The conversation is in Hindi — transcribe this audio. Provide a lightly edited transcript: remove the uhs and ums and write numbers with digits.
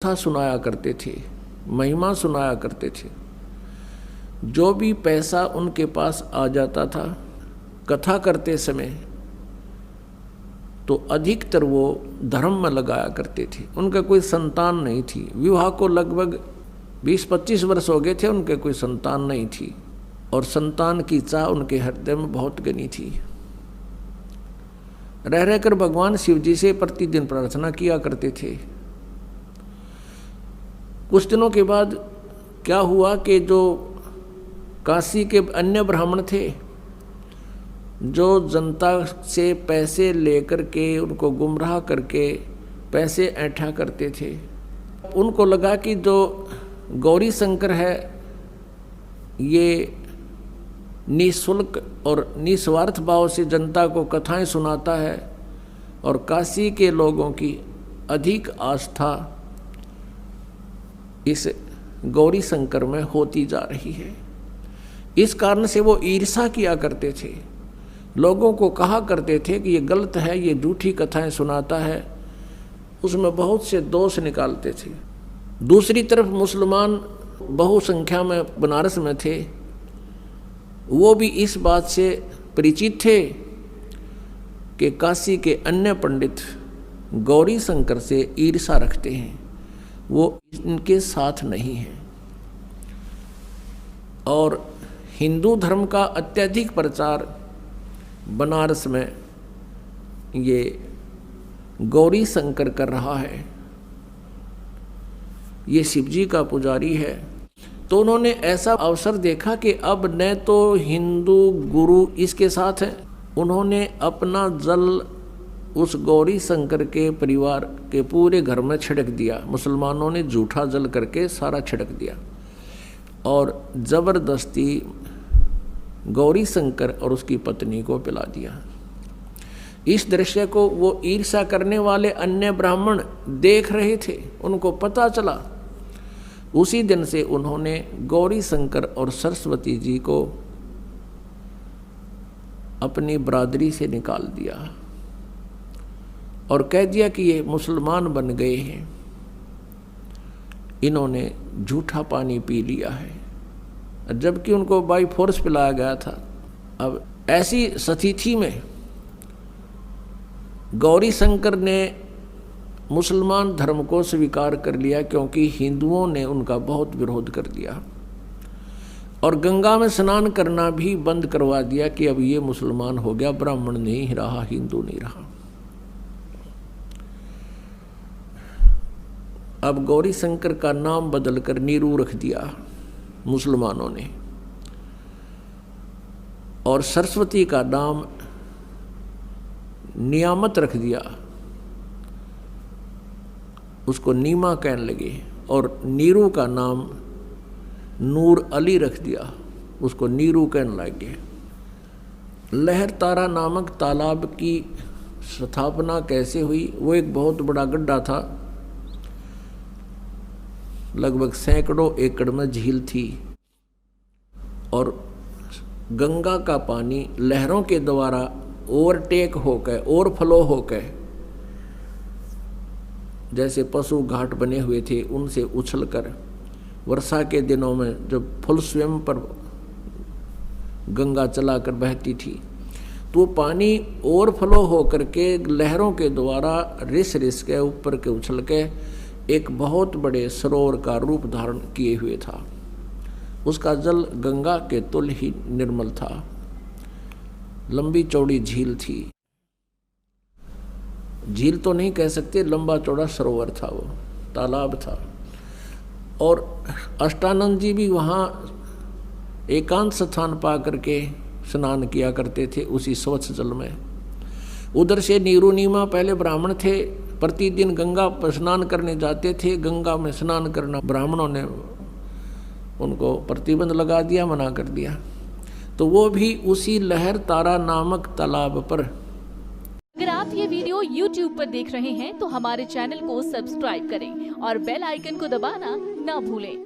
कथा सुनाया करते थे, महिमा सुनाया करते थे। जो भी पैसा उनके पास आ जाता था कथा करते समय, तो अधिकतर वो धर्म में लगाया करते थे। उनका कोई संतान नहीं थी। विवाह को लगभग 20-25 वर्ष हो गए थे, उनके कोई संतान नहीं थी, और संतान की चाह उनके हृदय में बहुत घनी थी। रह रहकर भगवान शिव जी से प्रतिदिन प्रार्थना किया करते थे। कुछ दिनों के बाद क्या हुआ कि जो काशी के अन्य ब्राह्मण थे, जो जनता से पैसे लेकर के उनको गुमराह करके पैसे ऐंठा करते थे, उनको लगा कि जो गौरी शंकर है ये निःशुल्क और निस्वार्थ भाव से जनता को कथाएं सुनाता है, और काशी के लोगों की अधिक आस्था इस गौरी शंकर में होती जा रही है। इस कारण से वो ईर्ष्या किया करते थे, लोगों को कहा करते थे कि ये गलत है, ये झूठी कथाएं सुनाता है, उसमें बहुत से दोष निकालते थे। दूसरी तरफ मुसलमान बहुसंख्या में बनारस में थे, वो भी इस बात से परिचित थे कि काशी के अन्य पंडित गौरी शंकर से ईर्ष्या रखते हैं, वो इनके साथ नहीं है। और हिंदू धर्म का अत्यधिक प्रचार बनारस में ये गौरी शंकर कर रहा है। ये शिवजी का पुजारी है। तो उन्होंने ऐसा अवसर देखा कि अब न तो हिंदू गुरु इसके साथ हैं, उन्होंने अपना जल उस गौरी शंकर के परिवार के पूरे घर में छिड़क दिया। मुसलमानों ने झूठा जल करके सारा छिड़क दिया और जबरदस्ती गौरी शंकर और उसकी पत्नी को पिला दिया। इस दृश्य को वो ईर्ष्या करने वाले अन्य ब्राह्मण देख रहे थे, उनको पता चला। उसी दिन से उन्होंने गौरी शंकर और सरस्वती जी को अपनी बरादरी से निकाल दिया और कह दिया कि ये मुसलमान बन गए हैं, इन्होंने झूठा पानी पी लिया है, जबकि उनको बाई फोर्स पिलाया गया था। अब ऐसी स्थिति में गौरी शंकर ने मुसलमान धर्म को स्वीकार कर लिया, क्योंकि हिंदुओं ने उनका बहुत विरोध कर दिया और गंगा में स्नान करना भी बंद करवा दिया कि अब ये मुसलमान हो गया, ब्राह्मण नहीं रहा, हिंदू नहीं रहा। अब गौरी शंकर का नाम बदलकर नीरू रख दिया मुसलमानों ने, और सरस्वती का नाम नियामत रख दिया, उसको नीमा कहने लगे, और नीरू का नाम नूर अली रख दिया, उसको नीरू कहने लगे। लहर तारा नामक तालाब की स्थापना कैसे हुई? वो एक बहुत बड़ा गड्ढा था, लगभग सैकड़ों एकड़ में झील थी, और गंगा का पानी लहरों के द्वारा ओवरटेक होकर, ओवरफ्लो होकर, जैसे पशु घाट बने हुए थे उनसे उछलकर वर्षा के दिनों में जब फुल स्वयं पर गंगा चलाकर बहती थी, तो पानी ओवरफ्लो होकर के लहरों के द्वारा रिस रिस के ऊपर के उछल के एक बहुत बड़े सरोवर का रूप धारण किए हुए था। उसका जल गंगा के तुल्य ही निर्मल था। लंबी चौड़ी झील थी, झील तो नहीं कह सकते, लंबा चौड़ा सरोवर था, वो तालाब था। और अष्टानंद जी भी वहाँ एकांत स्थान पा करके स्नान किया करते थे उसी स्वच्छ जल में। उधर से नीरू नीमा पहले ब्राह्मण थे, प्रतिदिन गंगा पर स्नान करने जाते थे। गंगा में स्नान करना ब्राह्मणों ने उनको प्रतिबंध लगा दिया, मना कर दिया। तो वो भी उसी लहर तारा नामक तालाब पर। अगर आप ये वीडियो YouTube पर देख रहे हैं तो हमारे चैनल को सब्सक्राइब करें और बेल आइकन को दबाना ना भूलें।